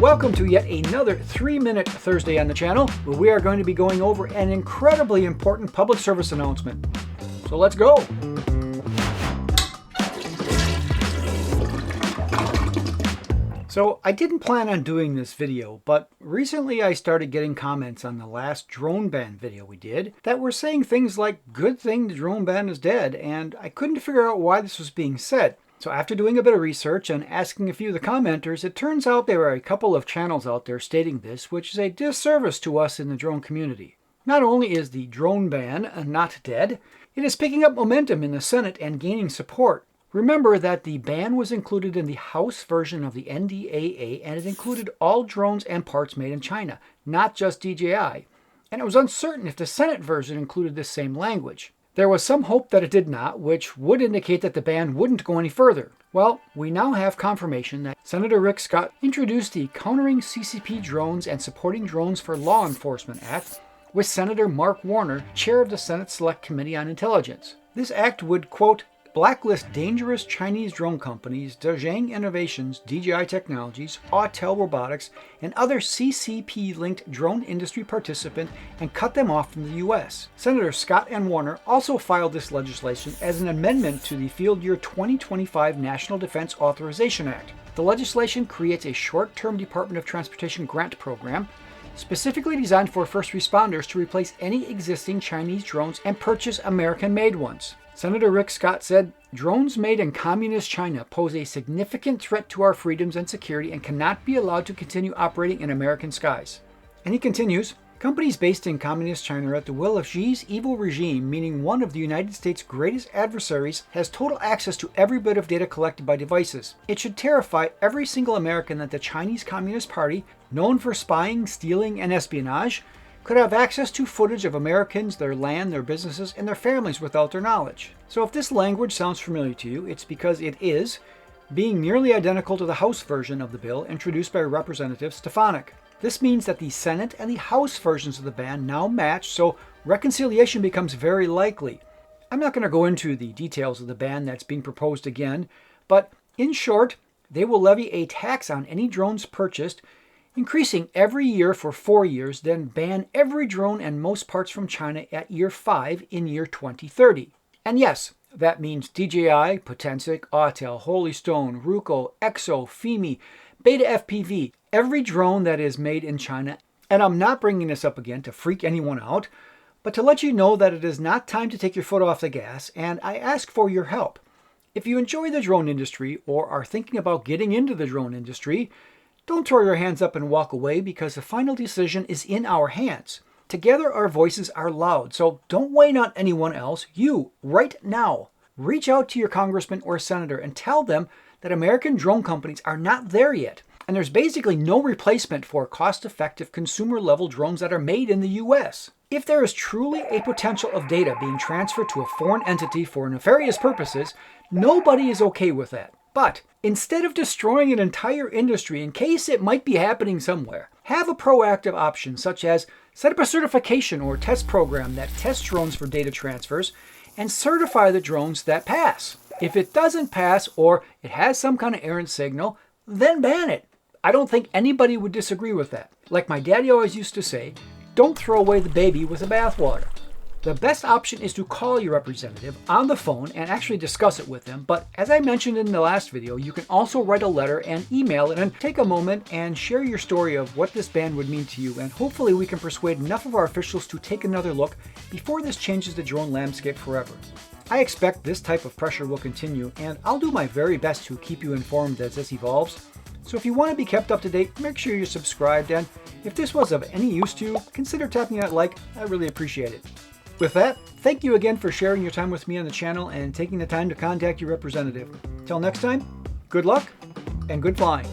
Welcome to yet another 3-Minute Thursday on the channel, where we are going to be going over an incredibly important public service announcement. So let's go! So I didn't plan on doing this video, but recently I started getting comments on the last drone ban video we did that were saying things like, "Good thing the drone ban is dead," and I couldn't figure out why this was being said. So after doing a bit of research and asking a few of the commenters, it turns out there are a couple of channels out there stating this, which is a disservice to us in the drone community. Not only is the drone ban not dead, it is picking up momentum in the Senate and gaining support. Remember that the ban was included in the House version of the NDAA, and it included all drones and parts made in China, not just DJI. And it was uncertain if the Senate version included this same language. There was some hope that it did not, which would indicate that the ban wouldn't go any further. Well, we now have confirmation that Senator Rick Scott introduced the Countering CCP Drones and Supporting Drones for Law Enforcement Act with Senator Marc Warner, chair of the Senate Select Committee on Intelligence. This act would, quote, blacklist dangerous Chinese drone companies, Zhejiang Innovations, DJI Technologies, Audiio Robotics, and other CCP-linked drone industry participants and cut them off from the U.S. Senators Scott and Warner also filed this legislation as an amendment to the Field Year 2025 National Defense Authorization Act. The legislation creates a short-term Department of Transportation grant program specifically designed for first responders to replace any existing Chinese drones and purchase American-made ones. Senator Rick Scott said, "Drones made in communist China pose a significant threat to our freedoms and security and cannot be allowed to continue operating in American skies." And he continues, "Companies based in communist China are at the will of Xi's evil regime, meaning one of the United States' greatest adversaries has total access to every bit of data collected by devices. It should terrify every single American that the Chinese Communist Party, known for spying, stealing, and espionage, could have access to footage of Americans, their land, their businesses, and their families without their knowledge." So if this language sounds familiar to you, it's because it is, being nearly identical to the House version of the bill introduced by Representative Stefanik. This means that the Senate and the House versions of the ban now match, so reconciliation becomes very likely. I'm not going to go into the details of the ban that's being proposed again, but in short, they will levy a tax on any drones purchased, increasing every year for 4 years, then ban every drone and most parts from China at year 5 in year 2030. And yes, that means DJI, Potensic, Autel, Holy Stone, Ruko, Exo, Fimi, Beta FPV, every drone that is made in China. And I'm not bringing this up again to freak anyone out, but to let you know that it is not time to take your foot off the gas, and I ask for your help. If you enjoy the drone industry or are thinking about getting into the drone industry, don't throw your hands up and walk away, because the final decision is in our hands. Together our voices are loud, so don't wait on anyone else. You, right now, reach out to your congressman or senator and tell them that American drone companies are not there yet, and there's basically no replacement for cost-effective consumer-level drones that are made in the U.S. If there is truly a potential of data being transferred to a foreign entity for nefarious purposes, nobody is okay with that. But instead of destroying an entire industry in case it might be happening somewhere, have a proactive option, such as set up a certification or test program that tests drones for data transfers and certify the drones that pass. If it doesn't pass or it has some kind of errant signal, then ban it. I don't think anybody would disagree with that. Like my daddy always used to say, don't throw away the baby with the bathwater. The best option is to call your representative on the phone and actually discuss it with them. But as I mentioned in the last video, you can also write a letter and email it and take a moment and share your story of what this ban would mean to you. And hopefully we can persuade enough of our officials to take another look before this changes the drone landscape forever. I expect this type of pressure will continue, and I'll do my very best to keep you informed as this evolves. So if you want to be kept up to date, make sure you're subscribed, and if this was of any use to you, consider tapping that like. I really appreciate it. With that, thank you again for sharing your time with me on the channel and taking the time to contact your representative. Till next time, good luck and good flying.